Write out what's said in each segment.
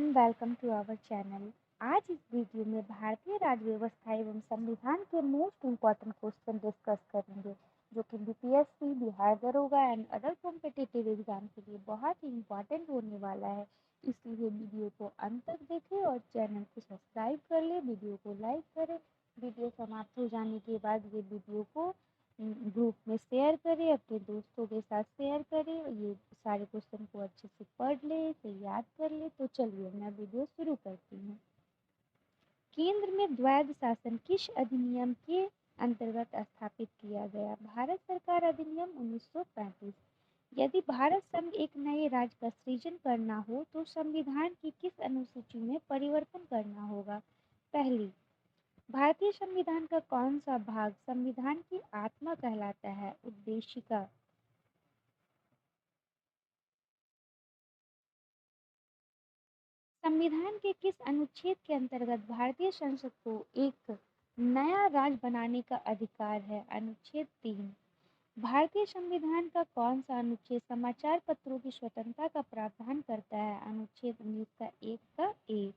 And welcome to our channel. आज इस video में भारतीय राज्य व्यवस्था एवं संविधान के मोस्ट इम्पॉर्टेंट क्वेश्चन डिस्कस करेंगे, जो कि बीपीएससी, बिहार दरोगा एंड अदर कॉम्पिटिटिव एग्जाम के लिए बहुत ही इम्पॉर्टेंट होने वाला है। इसलिए वीडियो को अंत तक देखें और चैनल को सब्सक्राइब कर ले, वीडियो को लाइक करें। वीडियो समाप्त हो जाने के बाद ये वीडियो को ग्रुप में शेयर करें, अपने दोस्तों के साथ शेयर करें। ये सारे क्वेश्चन को अच्छे से पढ़ ले, इसे याद कर ले। तो चलिए मैं वीडियो शुरू करती हूँ। केंद्र में द्वैध शासन किस अधिनियम के अंतर्गत स्थापित किया गया? भारत सरकार अधिनियम 1935। यदि भारत संघ एक नए राज्य का सृजन करना हो तो संविधान की किस अनुसूची में परिवर्तन करना होगा? पहली, भारतीय संविधान का कौन सा भाग संविधान की आत्मा कहलाता है? उद्देशिका। संविधान के किस अनुच्छेद के अंतर्गत भारतीय संसद को एक नया राज्य बनाने का अधिकार है? अनुच्छेद 3। भारतीय संविधान का कौन सा अनुच्छेद समाचार पत्रों की स्वतंत्रता का प्रावधान करता है? अनुच्छेद 19 का 1 का ए।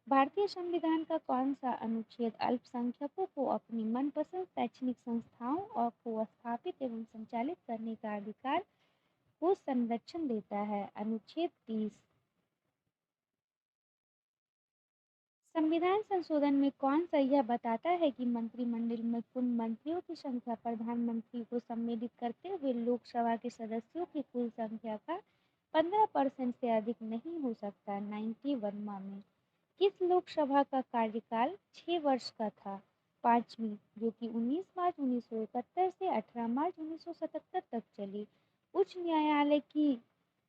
भारतीय संविधान का कौन सा अनुच्छेद अल्पसंख्यकों को अपनी मनपसंद शैक्षणिक संस्थाओं और को स्थापित एवं संचालित करने का अधिकार को संरक्षण देता है? अनुच्छेद 30। संविधान संशोधन में कौन सा यह बताता है कि मंत्रिमंडल में कुल मंत्रियों की संख्या प्रधानमंत्री को सम्मिलित करते हुए लोकसभा के सदस्यों की कुल संख्या का 15% से अधिक नहीं हो सकता? 91वां में। किस लोकसभा का कार्यकाल 6 वर्ष का था? पांचवी, जो कि 19 मार्च 1971 से 18 मार्च 1977 तक चली। उच्च न्यायालय की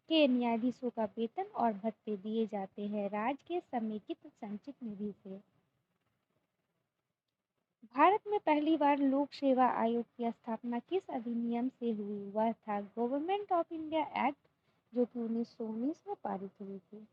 के न्यायाधीशों का वेतन और भत्ते दिए जाते हैं राज्य के समेकित संचित निधि से। भारत में पहली बार लोक सेवा आयोग की स्थापना किस अधिनियम से हुई? वह था गवर्नमेंट ऑफ इंडिया एक्ट, जो कि 1919 में पारित हुई थी।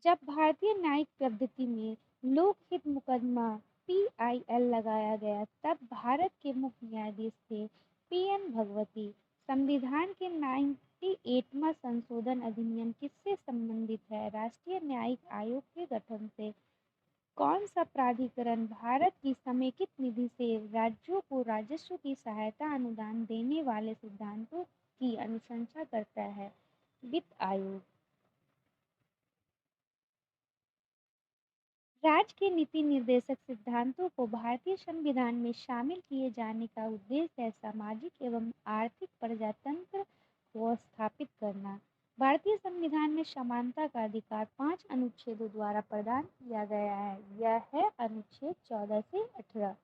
जब भारतीय न्यायिक पद्धति में लोकहित मुकदमा पीआईएल लगाया गया, तब भारत के मुख्य न्यायाधीश थे पीएन भगवती। संविधान के 98वां संशोधन अधिनियम किससे संबंधित है? राष्ट्रीय न्यायिक आयोग के गठन से। कौन सा प्राधिकरण भारत की समेकित निधि से राज्यों को राजस्व की सहायता अनुदान देने वाले सिद्धांतों की अनुशंसा करता है? वित्त आयोग। राज्य के नीति निर्देशक सिद्धांतों को भारतीय संविधान में शामिल किए जाने का उद्देश्य है सामाजिक एवं आर्थिक प्रजातंत्र को स्थापित करना। भारतीय संविधान में समानता का अधिकार 5 अनुच्छेदों द्वारा प्रदान किया गया है। यह है अनुच्छेद 14 से 18।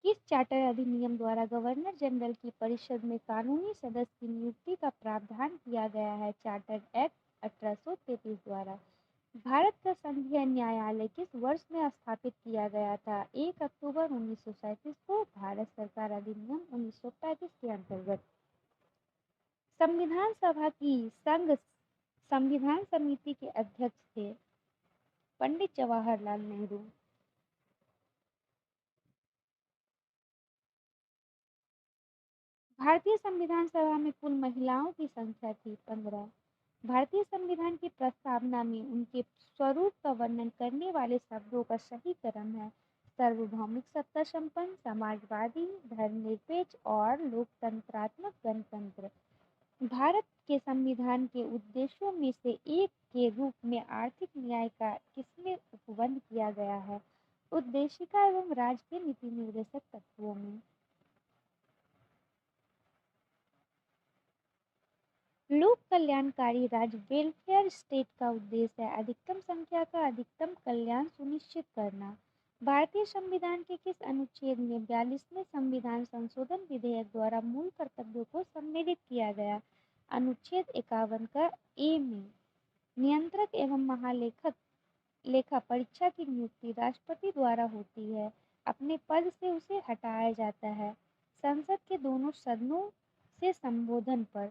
किस चार्टर अधिनियम द्वारा गवर्नर जनरल की परिषद में कानूनी सदस्य की नियुक्ति का प्रावधान किया गया है? चार्टर एक्ट 1833 द्वारा। भारत का संघीय न्यायालय किस वर्ष में स्थापित किया गया था? 1 अक्टूबर 1937 को। भारत सरकार अधिनियम 1935 के अंतर्गत। संविधान सभा की संघ संविधान समिति के अध्यक्ष थे पंडित जवाहरलाल नेहरू। भारतीय संविधान सभा में कुल महिलाओं की संख्या थी 15। भारतीय संविधान की प्रस्तावना में उनके स्वरूप का वर्णन करने वाले शब्दों का सही क्रम है सार्वभौमिक सत्ता संपन्न, समाजवादी, धर्मनिरपेक्ष और लोकतंत्रात्मक गणतंत्र। भारत के संविधान के उद्देश्यों में से एक के रूप में आर्थिक न्याय का किसमें उपबंध किया गया है? उद्देशिका एवं राज्य के नीति निर्देशक तत्वों में। लोक कल्याणकारी राज्य वेलफेयर स्टेट का उद्देश्य है अधिकतम संख्या का अधिकतम कल्याण सुनिश्चित करना। भारतीय संविधान के किस अनुच्छेद में 42वें संविधान संशोधन विधेयक द्वारा मूल कर्तव्यों को सम्मिलित किया गया? अनुच्छेद 51 का ए में। नियंत्रक एवं महालेखक लेखा परीक्षा की नियुक्ति राष्ट्रपति द्वारा होती है। अपने पद से उसे हटाया जाता है संसद के दोनों सदनों से संबोधन पर।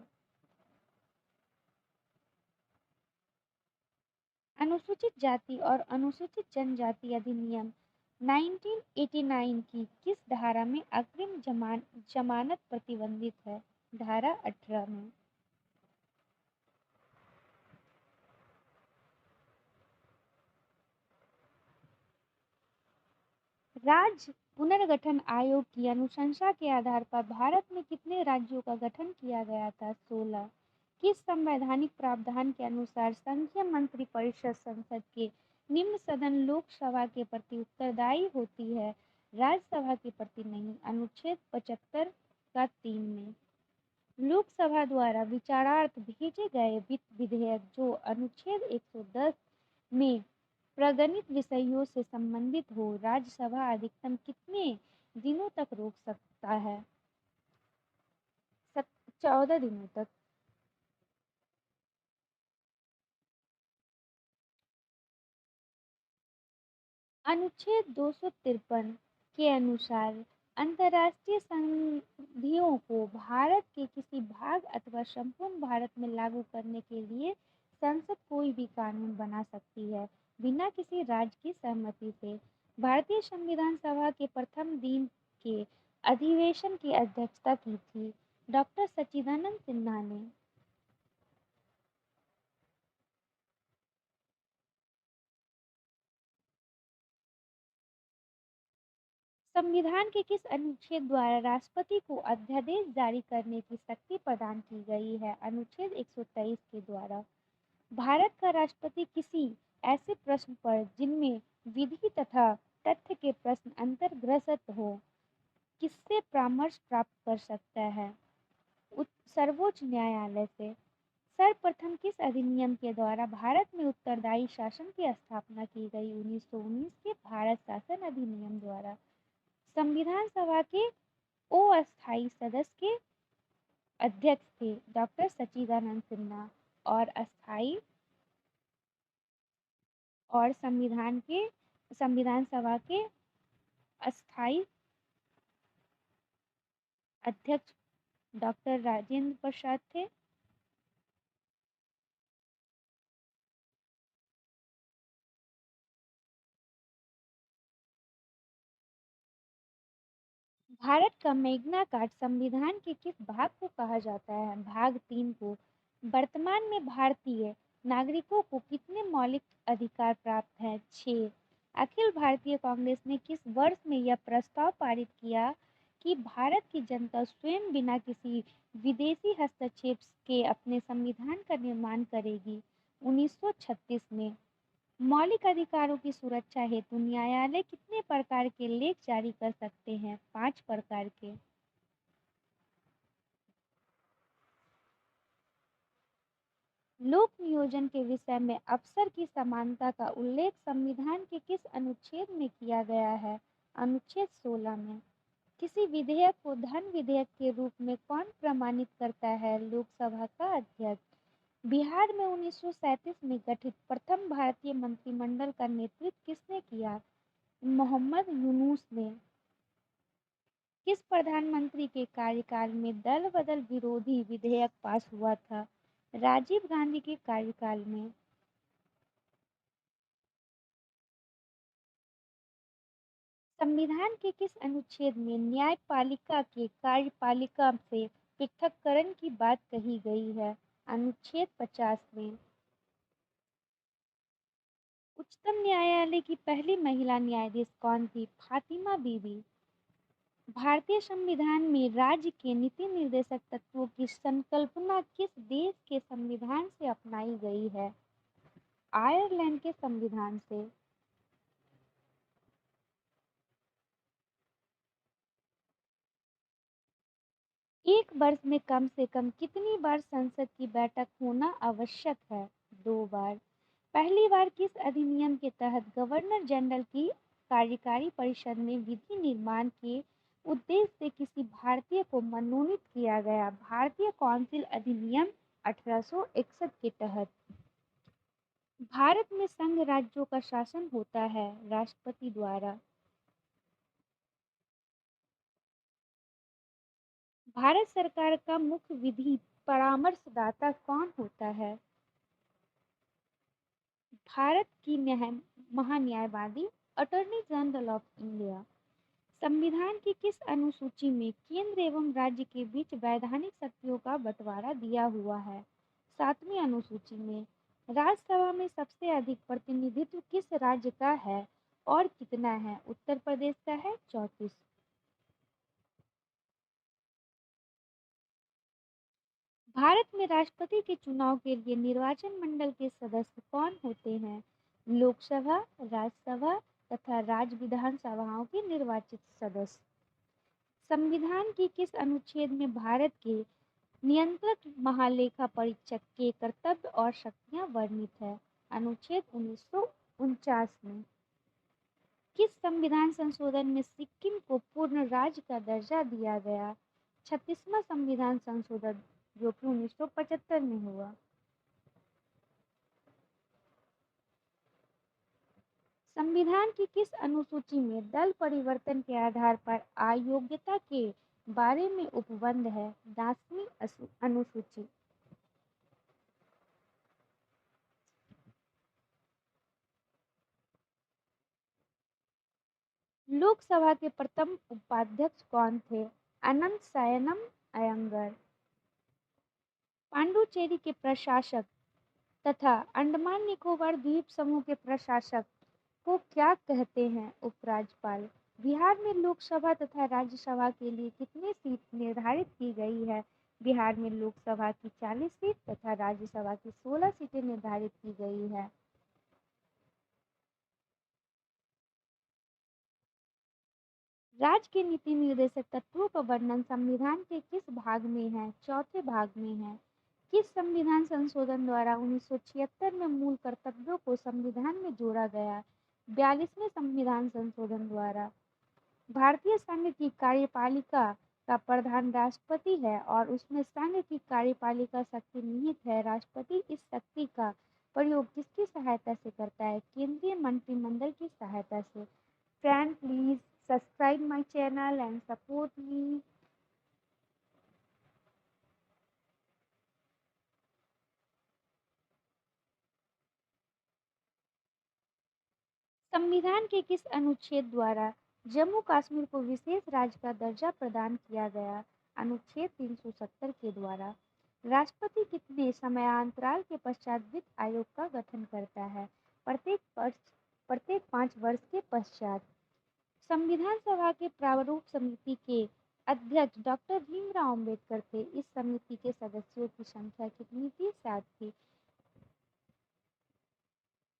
अनुसूचित जाति और अनुसूचित जनजाति अधिनियम 1989 की किस धारा में अग्रिम जमानत प्रतिबंधित है? धारा 18 में। राज्य पुनर्गठन आयोग की अनुशंसा के आधार पर भारत में कितने राज्यों का गठन किया गया था? 16। किस संवैधानिक प्रावधान के अनुसार संघीय मंत्रिपरिषद संसद के निम्न सदन लोकसभा के प्रति उत्तरदायी होती है, राज्यसभा के प्रति नहीं? अनुच्छेद 75 का 3 में। लोकसभा द्वारा विचारार्थ भेजे गए वित्त विधेयक जो अनुच्छेद 110 में प्रगणित विषयों से संबंधित हो, राज्यसभा अधिकतम कितने दिनों तक रोक सकता है? 14 दिनों तक। अनुच्छेद 253 के अनुसार अंतर्राष्ट्रीय संधियों को भारत के किसी भाग अथवा संपूर्ण भारत में लागू करने के लिए संसद कोई भी कानून बना सकती है बिना किसी राज्य की सहमति से। भारतीय संविधान सभा के प्रथम दिन के अधिवेशन की अध्यक्षता की थी डॉक्टर सच्चिदानंद सिन्हा ने। संविधान के किस अनुच्छेद द्वारा राष्ट्रपति को अध्यादेश जारी करने की शक्ति प्रदान की गई है? अनुच्छेद 123 के द्वारा। भारत का राष्ट्रपति किसी ऐसे प्रश्न पर जिनमें विधि तथा तथ्य के प्रश्न अंतर्ग्रस्त हो, किससे परामर्श प्राप्त कर सकता है? सर्वोच्च न्यायालय से। सर्वप्रथम किस अधिनियम के द्वारा भारत में उत्तरदायी शासन की स्थापना की गई? 1919 के भारत शासन अधिनियम द्वारा। संविधान सभा के अस्थायी सदस्य के अध्यक्ष थे डॉक्टर सच्चिदानंद सिन्हा और अस्थायी और संविधान सभा के अस्थायी अध्यक्ष डॉक्टर राजेंद्र प्रसाद थे। भारत का मैग्ना कार्टा संविधान के किस भाग को कहा जाता है? भाग 3 को। वर्तमान में भारतीय नागरिकों को कितने मौलिक अधिकार प्राप्त हैं? 6। अखिल भारतीय कांग्रेस ने किस वर्ष में यह प्रस्ताव पारित किया कि भारत की जनता स्वयं बिना किसी विदेशी हस्तक्षेप के अपने संविधान का निर्माण करेगी? 1936 में। मौलिक अधिकारों की सुरक्षा हेतु न्यायालय कितने प्रकार के लेख जारी कर सकते हैं? 5 प्रकार के। लोक नियोजन के विषय में अवसर की समानता का उल्लेख संविधान के किस अनुच्छेद में किया गया है? अनुच्छेद 16 में। किसी विधेयक को धन विधेयक के रूप में कौन प्रमाणित करता है? लोकसभा का अध्यक्ष। बिहार में 1937 में गठित प्रथम भारतीय मंत्रिमंडल का नेतृत्व किसने किया? मोहम्मद यूनुस ने। किस प्रधानमंत्री के कार्यकाल में दल बदल विरोधी विधेयक पास हुआ था? राजीव गांधी के कार्यकाल में। संविधान के किस अनुच्छेद में न्यायपालिका के कार्यपालिका से पृथक्करण की बात कही गई है? अनुच्छेद 50 में। उच्चतम न्यायालय की पहली महिला न्यायाधीश कौन थी? फातिमा बीबी। भारतीय संविधान में राज्य के नीति निर्देशक तत्वों की संकल्पना किस देश के संविधान से अपनाई गई है? आयरलैंड के संविधान से। एक वर्ष में कम से कम कितनी बार संसद की बैठक होना आवश्यक है? 2 बार। पहली बार किस अधिनियम के तहत गवर्नर जनरल की कार्यकारी परिषद में विधि निर्माण के उद्देश्य से किसी भारतीय को मनोनीत किया गया? भारतीय काउंसिल अधिनियम 1861 के तहत। भारत में संघ राज्यों का शासन होता है राष्ट्रपति द्वारा। भारत सरकार का मुख्य विधि परामर्शदाता कौन होता है? भारत की महान्यायवादी अटॉर्नी जनरल ऑफ इंडिया। संविधान की किस अनुसूची में केंद्र एवं राज्य के बीच वैधानिक शक्तियों का बंटवारा दिया हुआ है? 7वीं अनुसूची में। राज्यसभा में सबसे अधिक प्रतिनिधित्व किस राज्य का है और कितना है? उत्तर प्रदेश का है 34। भारत में राष्ट्रपति के चुनाव के लिए निर्वाचन मंडल के सदस्य कौन होते हैं? लोकसभा, राज्यसभा तथा राज्य विधानसभाओं के निर्वाचित सदस्य। संविधान की किस अनुच्छेद में भारत के नियंत्रक महालेखा परीक्षक के कर्तव्य और शक्तियां वर्णित है? अनुच्छेद 1949 में। किस संविधान संशोधन में सिक्किम को पूर्ण राज्य का दर्जा दिया गया? 36वां संविधान संशोधन, जो कि 1975 में हुआ। संविधान की किस अनुसूची में दल परिवर्तन के आधार पर अयोग्यता के बारे में उपबंध है? 10वीं अनुसूची। लोकसभा के प्रथम उपाध्यक्ष कौन थे? अनंत शयनम अयंगर। पांडुचेरी के प्रशासक तथा अंडमान निकोबार द्वीप समूह के प्रशासक को क्या कहते हैं? उपराज्यपाल। बिहार में लोकसभा तथा राज्यसभा के लिए कितनी सीट निर्धारित की गई है? बिहार में लोकसभा की 40 सीट तथा राज्यसभा की 16 सीटें निर्धारित की गई है। राज्य के नीति निर्देशक तत्वों का वर्णन संविधान के किस भाग में है? चौथे भाग में है। किस संविधान संशोधन द्वारा 1976 में मूल कर्तव्यों को संविधान में जोड़ा गया? 42वें संविधान संशोधन द्वारा। भारतीय संघ की कार्यपालिका का प्रधान राष्ट्रपति है और उसमें संघ की कार्यपालिका शक्ति निहित है। राष्ट्रपति इस शक्ति का प्रयोग किसकी सहायता से करता है? केंद्रीय मंत्रिमंडल की सहायता से। Friend, please subscribe my channel and support me. संविधान के किस अनुच्छेद द्वारा जम्मू कश्मीर को विशेष राज्य का दर्जा प्रदान किया गया? अनुच्छेद 370 के द्वारा। राष्ट्रपति कितने समयांतराल के पश्चात वित्त आयोग का गठन करता है? प्रत्येक 5 वर्ष के पश्चात। संविधान सभा के प्रारूप समिति के अध्यक्ष डॉक्टर भीमराव अंबेडकर थे। इस समिति के सदस्यों की संख्या कितनी थी? 7 थी।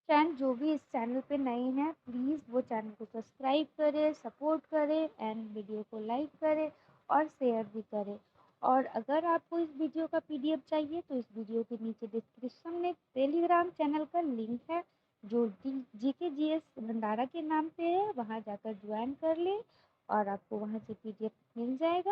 फ्रेंड, जो भी इस चैनल पे नए हैं, प्लीज़ वो चैनल को सब्सक्राइब करें, सपोर्ट करें एंड वीडियो को लाइक करें और शेयर भी करें। और अगर आपको इस वीडियो का पीडीएफ चाहिए तो इस वीडियो के नीचे डिस्क्रिप्शन में टेलीग्राम चैनल का लिंक है, जो GKGS भंडारा के नाम पे है। वहाँ जाकर ज्वाइन कर लें और आपको वहाँ से पीडीएफ मिल जाएगा।